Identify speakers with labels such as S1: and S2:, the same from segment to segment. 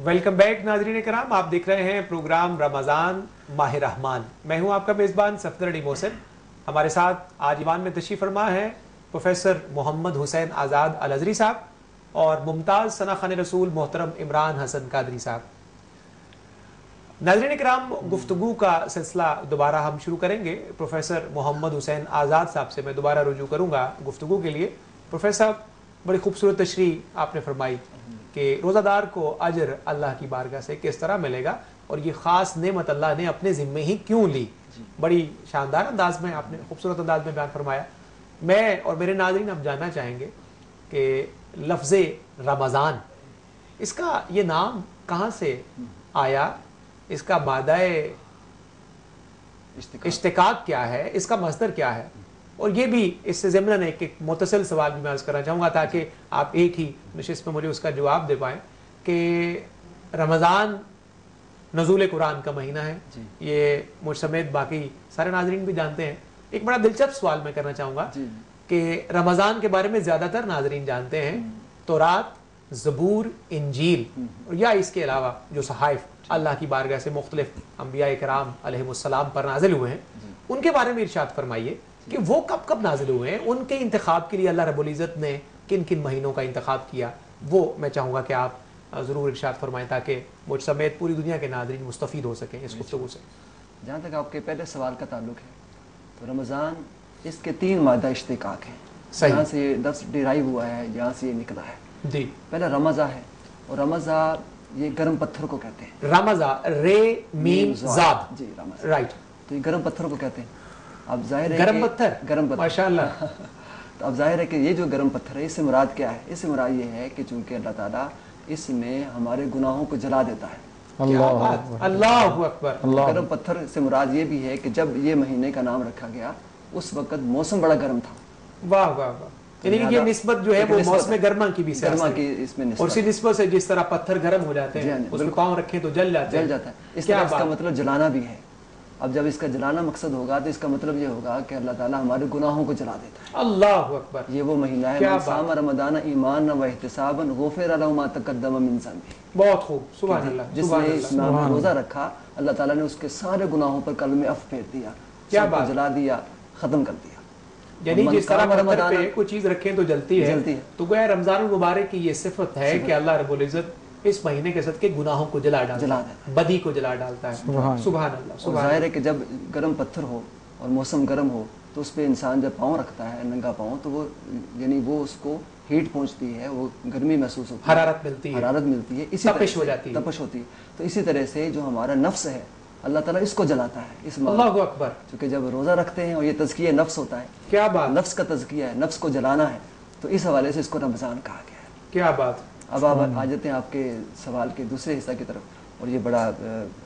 S1: Welcome back नाज़रीन कराम, आप देख रहे हैं प्रोग्राम रमज़ान माह रहमान। मैं हूं आपका मेज़बान सफदर अली मोहसिन। हमारे साथ आज ईवान में तशरीफ़ फरमा है प्रोफेसर मोहम्मद हुसैन आज़ाद अल अज़हरी साहब और मुमताज़ सना खान रसूल मोहतरम इमरान हसन कादरी साहब। नाज़रीन कराम, गुफ्तगू का सिलसिला दोबारा हम शुरू करेंगे। प्रोफेसर मोहम्मद हुसैन आज़ाद साहब से मैं दोबारा रुजू करूँगा गुफ्तगू के लिए। प्रोफेसर साहब, बड़ी खूबसूरत तशरीह आपने फरमाई कि रोज़ादार को अजर अल्लाह की बारगाह से किस तरह मिलेगा और ये ख़ास नेमत अल्लाह ने अपने ज़िम्मे ही क्यों ली। बड़ी शानदार अंदाज में आपने खूबसूरत अंदाज में बयान फरमाया। मैं और मेरे नाज़रीन अब जानना चाहेंगे कि लफ्ज़ रमज़ान, इसका ये नाम कहाँ से आया, इसका मादाए इश्तिकाक क्या है, इसका मस्दर क्या है, और ये भी इससे ज़िम्मन एक मुतसिल सवाल भी मैं अर्ज़ करना चाहूँगा ताकि आप एक ही नशिस्त में मुझे उसका जवाब दे पाएँ कि रमज़ान नज़ूल कुरान का महीना है, ये मुझ समेत बाकी सारे नाज़रीन भी जानते हैं। एक बड़ा दिलचस्प सवाल मैं करना चाहूँगा कि रमज़ान के बारे में ज़्यादातर नाज़रीन जानते हैं तौरात, ज़बूर, इंजील या इसके अलावा जो सहाइफ अल्लाह की बारगाह से मुख्तलिफ अंबिया कराम अलैहिमुस्सलाम पर नाजिल हुए हैं, उनके बारे में इरशाद फरमाइए कि वो कब कब नाजिल हुए हैं, उनके इंतखाब के लिए अल्लाह रब्बुल इज़्ज़त ने किन किन महीनों का इंतखाब किया, वो मैं चाहूँगा कि आप ज़रूर इरशाद फरमाएं ताकि मुझ समेत पूरी दुनिया के नाज़रीन मुस्तफ़ीद हो सकें इस गुफ्तगू से।
S2: जहाँ तक आपके पहले सवाल का ताल्लुक है तो रमज़ान, इसके 3 मादा इश्तिकाक हैं, जहाँ से ये लफ्ज़ डिराइव हुआ है, जहाँ से ये निकला है। जी, पहला रमज़ा है, और रमज़ा ये गर्म पत्थर को कहते हैं।
S1: रमज़ा, रे मीम ज़ाद,
S2: जी रमज़ा,
S1: राइट।
S2: तो ये गर्म पत्थर को कहते हैं। अब जाहिर है
S1: गर्म पत्थर,
S2: गर्म पत्थर,
S1: माशाअल्लाह।
S2: तो अब जाहिर है कि ये जो गर्म पत्थर है, इससे मुराद क्या है? इससे मुराद ये है कि चूंकि अल्लाह ताला इसमें हमारे गुनाहों को जला देता है।
S1: अल्लाहु अकबर।
S2: गर्म पत्थर से मुराद ये भी है कि जब ये महीने का नाम रखा गया उस वक्त मौसम बड़ा गर्म था।
S1: वाह वाह वाह, यानी कि ये निस्बत जो है वो मौसम गर्मा की भी
S2: गर्मा की इसमें निस्बत,
S1: और इसी निस्बत से जिस तरह पत्थर गर्म हो जाते हैं उसमें पाँव रखें तो जल जाता है।
S2: इस तरह इसका मतलब जलाना भी है। अब जब इसका जलाना मकसद होगा तो इसका मतलब ये होगा कि अल्लाह ताला हमारे गुनाहों को जला देता है।
S1: अल्लाहु अकबर।
S2: ये वो महीना है साम रमदान ईमान व इहतिसाबन गुफिर लहु मा तक़द्दम मिन ज़ंबि।
S1: बहुत खूब, सुभान अल्लाह।
S2: जिसने इस नाम में रोजा रखा, अल्लाह ताला ने उसके सारे गुनाहों पर कलमे अफ़ फेर दिया,
S1: क्या बात,
S2: जला दिया, खत्म कर दिया।
S1: यानी जिस तरह पत्थर पे कोई चीज रखें तो जलती है, तो गोया रमजान मुबारक की ये सिफत है कि अल्लाह रब्बुल इज़्ज़त इस महीने के सदके गुनाहों को जला डालता है, बदी को जला डालता है। सुभान अल्लाह।
S2: जाहिर है कि जब गर्म पत्थर हो और मौसम गर्म हो तो उस पर इंसान जब पाँव रखता है, नंगा पाँव, तो वो यानी वो उसको हीट पहुंचती है, वो गर्मी महसूस होती है,
S1: हरारत मिलती है,
S2: हरारत मिलती है, इसी
S1: तपिश हो जाती है,
S2: तपिश होती है। तो इसी तरह से जो हमारा नफ्स है, अल्लाह ताला इसको जलाता है इस
S1: अल्लाहु अकबर।
S2: क्योंकि जब रोज़ा रखते हैं और ये तज़किया नफ्स होता है,
S1: क्या बात,
S2: नफ्स का तज़किया है, नफ्स को जलाना है, तो इस हवाले से इसको रमज़ान कहा गया है।
S1: क्या बात।
S2: अब आप आ जाते हैं आपके सवाल के दूसरे हिस्सा की तरफ, और ये बड़ा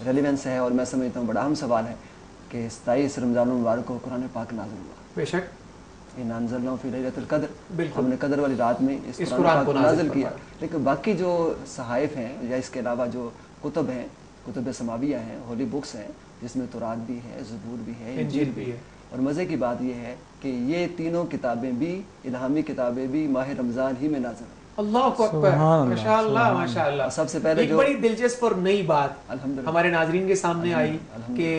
S2: रेलिवेंस है और मैं समझता हूँ बड़ा अहम सवाल है कि 27 रमज़ान मुबारक को कुरान पाक नाज़िल हुआ।
S1: बेशक,
S2: इन्ना अंज़लनाहु फ़ी लैलतिल क़द्र, हमने कदर वाली रात में इस
S1: कुरान पाक को
S2: नाज़िल किया। लेकिन बाकी जो सहाइफ हैं या इसके अलावा जो कुतुब हैं, कुतुब समाविया हैं, होली बुक्स हैं, जिसमें तौरात भी है, ज़बूर भी है, इंजील भी है। और मज़े की बात यह है कि ये तीनों किताबें भी, इल्हामी किताबें भी माह रमज़ान ही में नाज़िल हुई।
S1: अल्लाहु अकबर, माशाअल्लाह माशाअल्लाह।
S2: सबसे पहले
S1: जो बड़ी दिलचस्प और नई बात हमारे नाज़रीन के सामने आई कि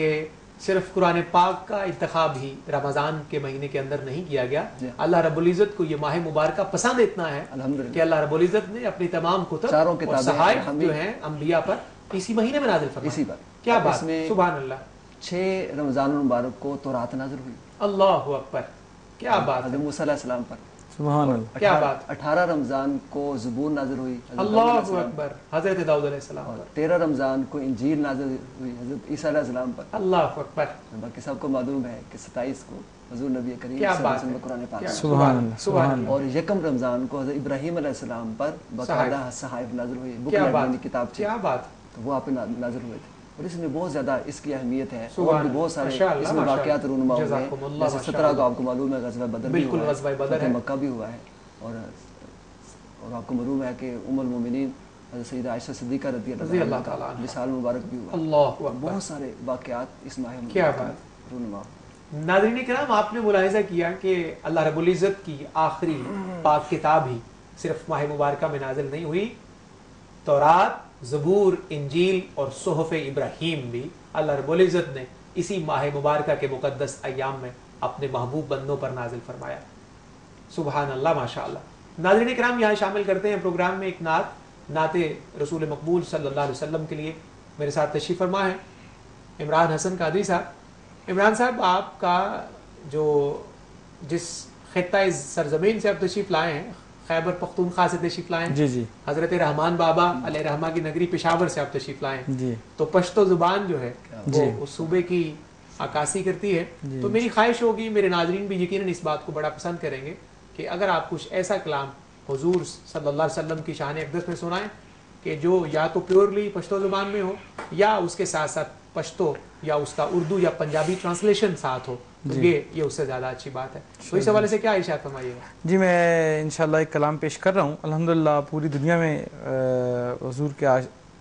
S1: सिर्फ कुरान पाक का इंतखाब ही रमज़ान के महीने के अंदर नहीं किया गया। अल्लाह रब्बुल इज़्ज़त को ये माह मुबारक पसंद इतना है कि अल्लाह रब्बुल इज़्ज़त ने अपनी तमाम कुतुब और सहाइफ जो हैं अंबिया पर इसी महीने में नाज़िल फरमाया।
S2: इसी पर
S1: क्या बात, सुभान अल्लाह।
S2: 6 रमज़ान मुबारक को तौरात नाज़िल हुई।
S1: अल्लाहु अकबर, क्या बात।
S2: हज़रत मूसा अलैहि सलाम पर,
S1: सुभान अल्लाह, क्या बात।
S2: 18 रमज़ान को ज़बूर नाज़िल हुई,
S1: अल्लाहु अकबर, हज़रत दाऊद अलैहि सलाम पर।
S2: 13 रमज़ान को इंजील नाज़िल हुई हज़रत ईसा अलैहि सलाम पर।
S1: अल्लाहु अकबर।
S2: बाकी सबको मालूम है कि 27 को हुज़ूर नबी करीम
S1: क्या बात है,
S2: कुरान पाक,
S1: सुभान अल्लाह, सुभान अल्लाह।
S2: और यकम रमज़ान को हज़रत इब्राहीम अलैहि सलाम पर बाकायदा सहाइफ नाज़िल हुई, बुक यानी किताब,
S1: क्या बात,
S2: तो वो आप पे नाज़िल हुए थे। और इसमें बहुत ज़्यादा इसकी अहमियत है और भी बहुत सारे इसमें वाक़यात रूनुमा हुए हैं। जैसे 17 को आपको मालूम है ग़ज़वा बदर भी हुआ है, मक्का भी हुआ है, और आपको मालूम है कि उम्मुल मोमिनीन हज़रत सैयदा आयशा सिद्दीक़ा रज़ियल्लाहु ताला अन्हा विसाल मुबारक भी हुआ।
S1: अल्लाहु अकबर,
S2: बहुत सारे वाक़यात इस माह में,
S1: क्या बात।
S2: रूनुमा।
S1: नाज़रीन किराम, आपने मुलाहिज़ा किया कि अल्लाह रब्बुल इज़्ज़त की आखिरी पाक किताब ही सिर्फ माह मुबारक में नाज़िल नहीं हुई, तौरात, ज़बूर, इंजील और सुहफ़ इब्राहीम भी अल्लाह रब्बुल इज़्ज़त ने इसी माह मुबारका के मुक़द्दस अय्याम में अपने महबूब बंदों पर नाजिल फरमाया। सुबहान अल्लाह, माशा अल्लाह। नाज़रीन इकराम, यहाँ शामिल करते हैं प्रोग्राम में एक नाते रसूल मकबूल सल्लल्लाहु अलैहि वसल्लम के लिए। मेरे साथ तशरीफ़ फरमा है इमरान हसन कादरी साहब। इमरान साहब, आपका जो जिस खित्ता सरज़मीन से आप तशरीफ़ लाए हैं, खैबर पख्तूनख्वा से तशरीफ़ लाए हैं,
S3: जी जी,
S1: हज़रत रहमान बाबा अलैहि रहमा की नगरी पेशावर से आप तशरीफ़ लाए हैं
S3: जी,
S1: तो पश्तो ज़ुबान जो है वो उस सूबे की अक्कासी करती है। तो मेरी ख्वाहिश होगी, मेरे नाज़रीन भी यकीनन इस बात को बड़ा पसंद करेंगे कि अगर आप कुछ ऐसा कलाम हुजूर सल्लल्लाहु अलैहि वसल्लम की शान अक़दस में सुनाएं कि जो या तो प्योरली पश्तो ज़ुबान में हो या उसके साथ साथ पश्तो या उसका उर्दू या पंजाबी ट्रांसलेशन साथ हो, तो ये उससे ज़्यादा अच्छी बात है। तो इस हवाले से क्या इरशाद फरमाइएगा?
S3: जी, मैं इंशाल्लाह एक कलाम पेश कर रहा हूँ। अल्हम्दुलिल्लाह पूरी दुनिया में हुजूर के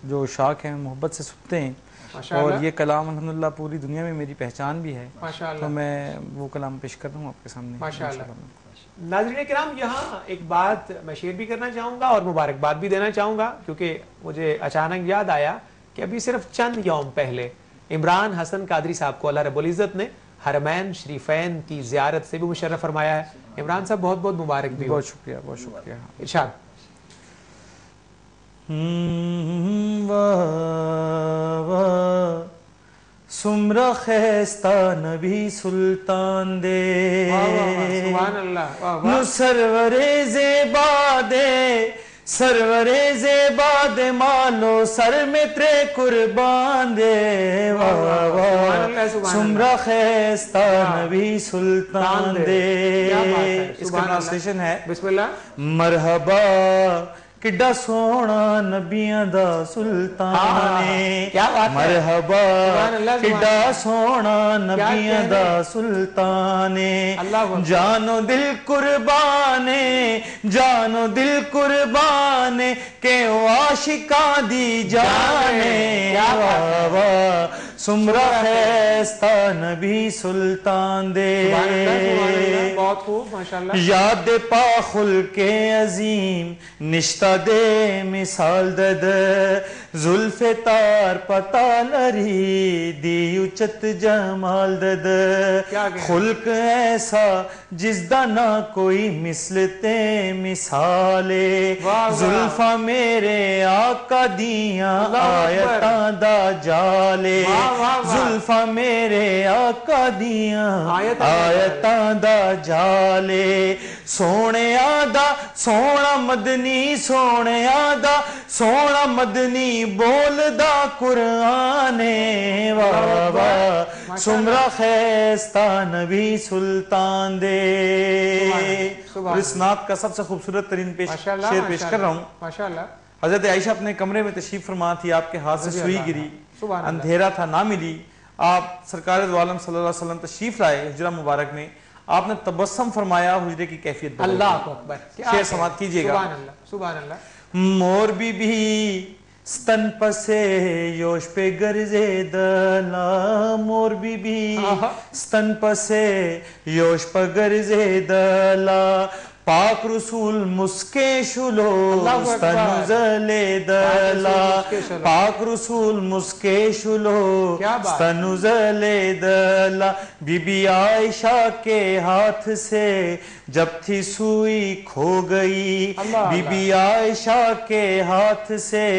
S3: जो शाख हैं मोहब्बत से सुनते हैं, और ये कलाम अल्हम्दुलिल्लाह पूरी दुनिया में मेरी पहचान भी है। तो मैं वो कलाम पेश कर रहा हूँ आपके सामने।
S1: माशाअल्लाह। नाज़रीन किराम, यहाँ एक बात मैं शेयर भी करना चाहूँगा और मुबारकबाद भी देना चाहूँगा, क्योंकि मुझे अचानक याद आया कि अभी सिर्फ चंद यौम पहले इमरान हसन कादरी साहब को अल्लाह रब्बुल इज़्ज़त ने हरमैन शरीफैन की ज़ियारत से भी मुशर्रफ फरमाया है। इमरान साहब, बहुत बहुत मुबारक भी।
S3: बहुत शुक्रिया, बहुत शुक्रिया।
S1: इरशाद।
S3: सुमरा खैस्ता नबी सुल्तान दे,
S1: सुभान अल्लाह।
S3: नु सरवरे ज़ेबा दे, सरवरे ज़ेबा दे, मालो सर में त्रे कुर्बान दे। वाह वाह, सुमरा खैस्ता नबी सुल्तान दे। इसका ट्रांसलेशन है, बिस्मिल्लाह। मरहबा किड्डा सोना नबियां दा सुल्तान है, मरहबा किड्डा सोना नबियां दा सुल्तान है। जानो दिल कुर्बाने, जानो दिल कुर्बाने के आशिका दी जाने। वाह वाह, सुमरा खैस्ता नबी सुल्तान दे।
S1: बहुत खूब, माशाअल्लाह।
S3: याद पाखुल के अजीम निश्ता दे मिसाल दद, जुल्फे तार पता लरी दी उचत जमाल दद। खुल्क ऐसा जिसदा ना कोई मिसलते मिसाले, जुल्फा मेरे आका दिया आयतां दा जाले। जुल्फा मेरे आका दिया आयतां दा जाले। सोने आदा सोना मदनी, सोने आदा सोना मदनी बोलदा कुराने। वाह वाह, सुमरा खैस्ता नबी सुल्तान दे। और इस नात का सबसे खूबसूरत तरीन शेर पेश कर रहा हूँ।
S1: माशाअल्लाह।
S3: हजरत आयशा अपने कमरे में तशरीफ फरमा थी, आपके हाथ से सुई गिरी, अंधेरा था, ना मिली। आप सरकार दो आलम सल्लल्लाहु अलैहि वसल्लम तशरीफ लाए हिजरा मुबारक में, आपने तबस्सुम फरमाया, हुजरे की कैफियत।
S1: अल्लाह अकबर।
S3: शेर समात कीजिएगा।
S1: सुभान अल्लाह, सुभान अल्लाह।
S3: मोर बीबी स्तन पसे योश पे गरजे दला, मोर बीबी स्तन पसे योश पे गरजे दला। पाक रसूल मुस्के शुलो स्तनुजले दला, पाक रसूल मुस्के शुलो स्तनुजले दला। बीबी आयशा के हाथ से जब थी सुई खो गई, बीबी आयशा के हाथ से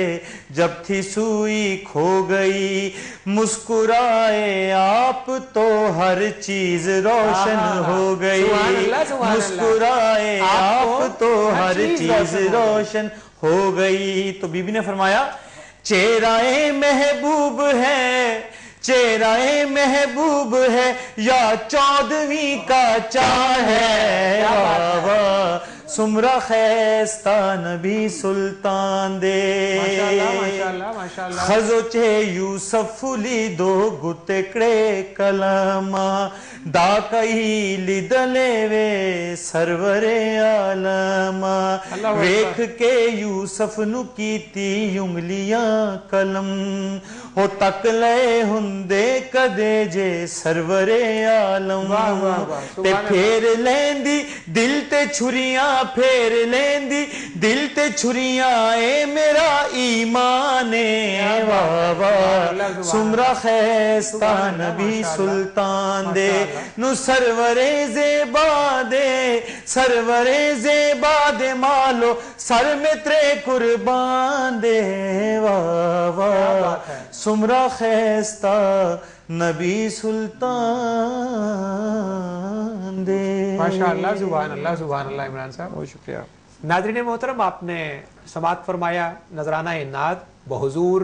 S3: जब थी सुई खो गई। मुस्कुराए आप तो हर चीज रोशन हो गई, मुस्कुराए आप तो हर चीज रोशन हो गई। तो बीबी ने फरमाया, चेहराए महबूब है, चेहराए महबूब है या 14वीं का चाँद है। वाह वाह, सुमरा खैस्ता नबी सुल्तान दे।
S1: माशाअल्लाह, माशाअल्लाह।
S3: खजोचे यूसफुली दो गुतेकड़े कलमा, दा कही लिदले वे सरवरे आलमा। वेख के यूसफ नु कीती उंगलियां कलम, او تک لے ہندے کدے جے سرور عالم تے پھیر لیندی دل تے چھریاں پھیر لیندی دل تے چھریاں اے میرا ایمان واہ واہ سمرا خیستہ نبی سلطان دے نو سرور زیبا دے سرور زیبا دے مالو سر میں ترے قربان دے واہ واہ سمرا خیستہ نبی سلطان دے.
S1: ماشاءاللہ سبحان اللہ عمران صاحب
S3: بہت شکریہ.
S1: ناظرین محترم آپ نے سماعت فرمایا نذرانہ نعت بحضور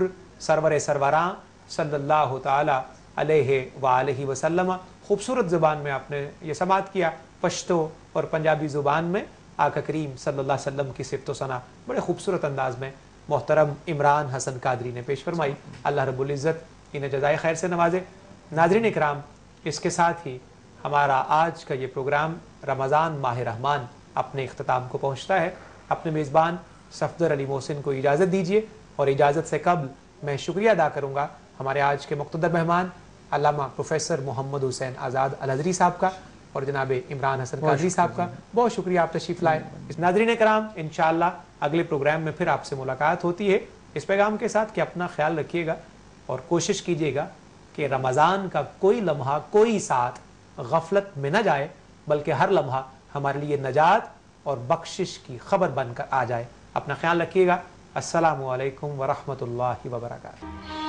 S1: سرور سروراں صلی اللہ تعالی علیہ وآلہ وسلم. خوبصورت زبان میں آپ نے یہ سماعت کیا. پشتو اور پنجابی زبان میں آقا کریم صلی اللہ علیہ وسلم کی صفت و ثنا بڑے خوبصورت انداز میں محترم عمران حسن قادری نے پیش فرمائی. اللہ رب العزت انہیں جزائے خیر سے نوازے. ناظرین اکرام اس کے ساتھ ہی ہمارا آج کا یہ پروگرام رمضان ماہ رحمان اپنے اختتام کو پہنچتا ہے. اپنے میزبان صفدر علی محسن کو اجازت دیجیے اور اجازت سے قبل میں شکریہ ادا کروں گا ہمارے آج کے مقتدر مہمان علامہ پروفیسر محمد حسین آزاد الازہری صاحب کا اور جناب عمران حسن قادری صاحب کا. بہت شکریہ آپ تشریف لائے. ناظرین کرام انشاءاللہ اگلے پروگرام میں پھر آپ سے ملاقات ہوتی ہے اس پیغام کے ساتھ کہ اپنا خیال رکھیے گا اور کوشش کیجیے گا کہ رمضان کا کوئی لمحہ کوئی ساتھ غفلت میں نہ جائے بلکہ ہر لمحہ ہمارے لیے نجات اور بخشش کی خبر بن کر آ جائے. اپنا خیال رکھیے گا. السلام علیکم ورحمۃ اللہ وبرکاتہ.